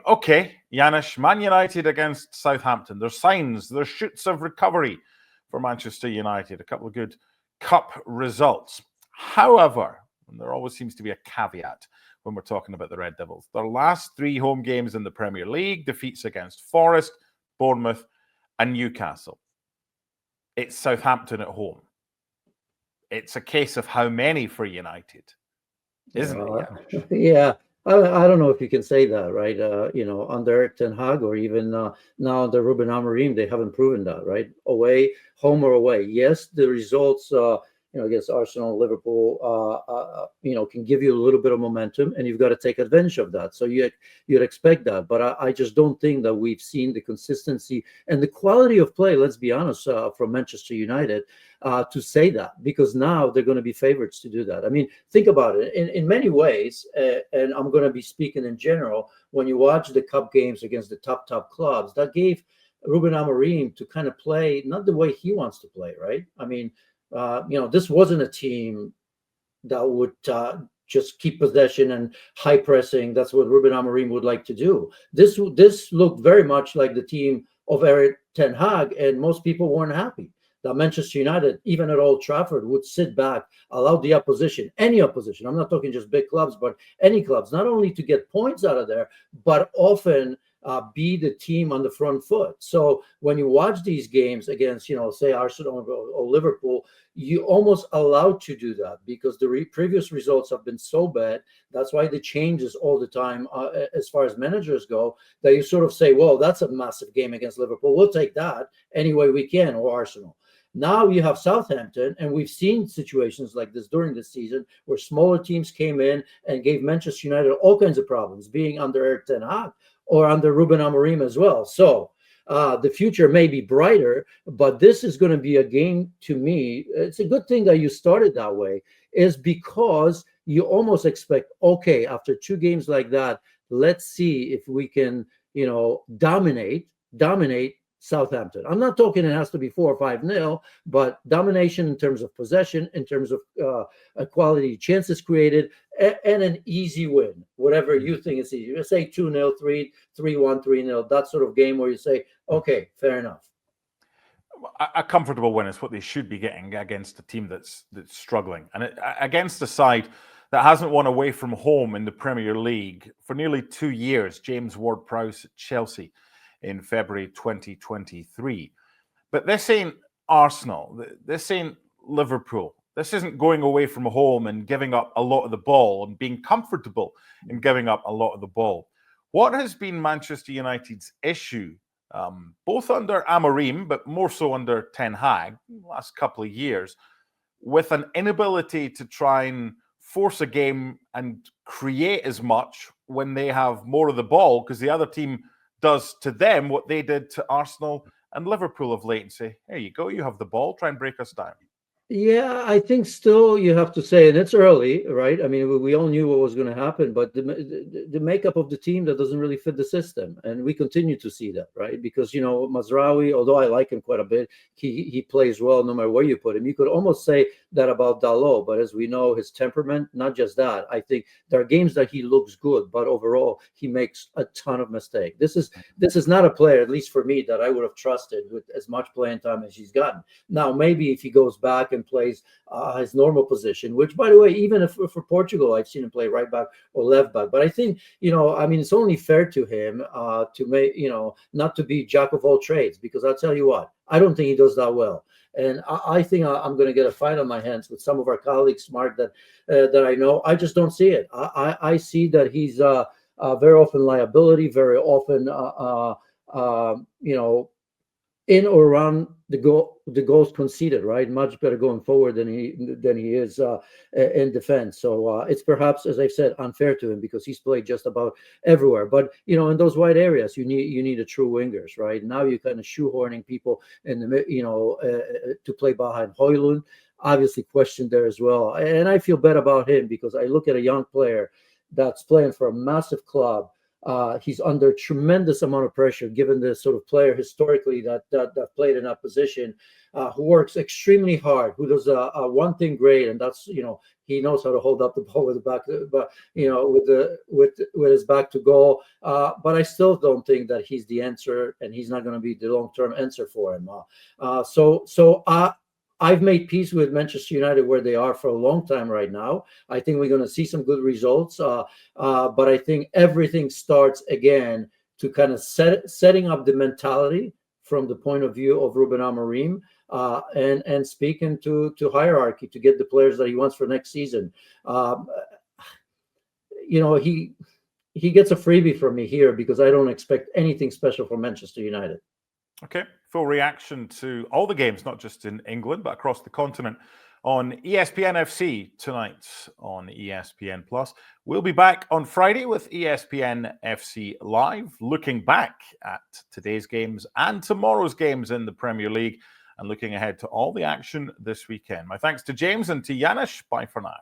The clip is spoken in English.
Okay, Janusz, Man United against Southampton. There's signs, there's shoots of recovery for Manchester United. A couple of good cup results. However, and there always seems to be a caveat when we're talking about the Red Devils, their last 3 home games in the Premier League, defeats against Forest, Bournemouth and Newcastle. It's Southampton at home. It's a case of how many for United, isn't it? Yeah. I don't know if you can say that, right? Under Ten Hag or even now under Ruben Amorim, they haven't proven that, right? Away, home or away. Yes, the results, against Arsenal, Liverpool, can give you a little bit of momentum, and you've got to take advantage of that. So you'd expect that, but I just don't think that we've seen the consistency and the quality of play. Let's be honest, from Manchester United, to say that, because now they're going to be favorites to do that. I mean, think about it. In many ways, and I'm going to be speaking in general, when you watch the cup games against the top clubs, that gave Ruben Amorim to kind of play not the way he wants to play, right? I mean, this wasn't a team that would just keep possession and high pressing. That's what Ruben Amorim would like to do. This looked very much like the team of Erik Ten Hag, and most people weren't happy that Manchester United, even at Old Trafford, would sit back, allow the opposition, any opposition, I'm not talking just big clubs, but any clubs, not only to get points out of there, but often be the team on the front foot. So when you watch these games against, say Arsenal or Liverpool, you almost allowed to do that because the previous results have been so bad. That's why the changes all the time as far as managers go, that you sort of say, well, that's a massive game against Liverpool. We'll take that any way we can, or Arsenal. Now you have Southampton, and we've seen situations like this during the season where smaller teams came in and gave Manchester United all kinds of problems, being under Erik Ten Hag or under Ruben Amorim as well. So the future may be brighter, but this is going to be a game, to me, it's a good thing that you started that way, is because you almost expect, okay, after 2 games like that, let's see if we can, dominate Southampton. I'm not talking it has to be 4 or 5-0, but domination in terms of possession, in terms of quality chances created, and an easy win, whatever you think is easy. You say 2-0, 3-1, 3-0, that sort of game where you say, okay, fair enough. A comfortable win is what they should be getting against a team that's struggling, and against a side that hasn't won away from home in the Premier League for nearly 2 years. James Ward-Prowse at Chelsea in February 2023. But this ain't Arsenal. This ain't Liverpool. This isn't going away from home and giving up a lot of the ball and being comfortable in giving up a lot of the ball. What has been Manchester United's issue, both under Amorim, but more so under Ten Hag, the last couple of years, with an inability to try and force a game and create as much when they have more of the ball, because the other team does to them what they did to Arsenal and Liverpool of late and say, here you go, you have the ball, try and break us down. Yeah, I think still you have to say, and it's early, right? I mean, we all knew what was going to happen, but the makeup of the team that doesn't really fit the system, and we continue to see that, right? Because Mazraoui, although I like him quite a bit, he plays well no matter where you put him. You could almost say that about Dalot, but as we know, his temperament, not just that. I think there are games that he looks good, but overall he makes a ton of mistakes. This is not a player, at least for me, that I would have trusted with as much playing time as he's gotten. Now, maybe if he goes back and plays his normal position, which, by the way, even if for Portugal, I've seen him play right back or left back. But I think, it's only fair to him to make, not to be jack of all trades, because I'll tell you what, I don't think he does that well. And I think I'm going to get a fight on my hands with some of our colleagues, Mark, that I know. I just don't see it. I see that he's very often liability, very often, in or around the goals conceded, right? Much better going forward than he is in defense. So it's perhaps, as I've said, unfair to him because he's played just about everywhere. But in those wide areas, you need a true wingers, right? Now you're kind of shoehorning people in the to play behind Højlund. Obviously questioned there as well, and I feel bad about him because I look at a young player that's playing for a massive club. He's under tremendous amount of pressure, given the sort of player historically that played in that position, who works extremely hard, who does one thing great, and that's, he knows how to hold up the ball with the back, but with his back to goal. But I still don't think that he's the answer, and he's not going to be the long-term answer for him. I've made peace with Manchester United where they are for a long time right now. I think we're going to see some good results, but I think everything starts again to kind of setting up the mentality from the point of view of Ruben Amorim, and speaking to hierarchy to get the players that he wants for next season. He gets a freebie from me here because I don't expect anything special from Manchester United. Okay, full reaction to all the games, not just in England, but across the continent on ESPN FC tonight on ESPN Plus. We'll be back on Friday with ESPN FC Live, looking back at today's games and tomorrow's games in the Premier League and looking ahead to all the action this weekend. My thanks to James and to Janusz. Bye for now.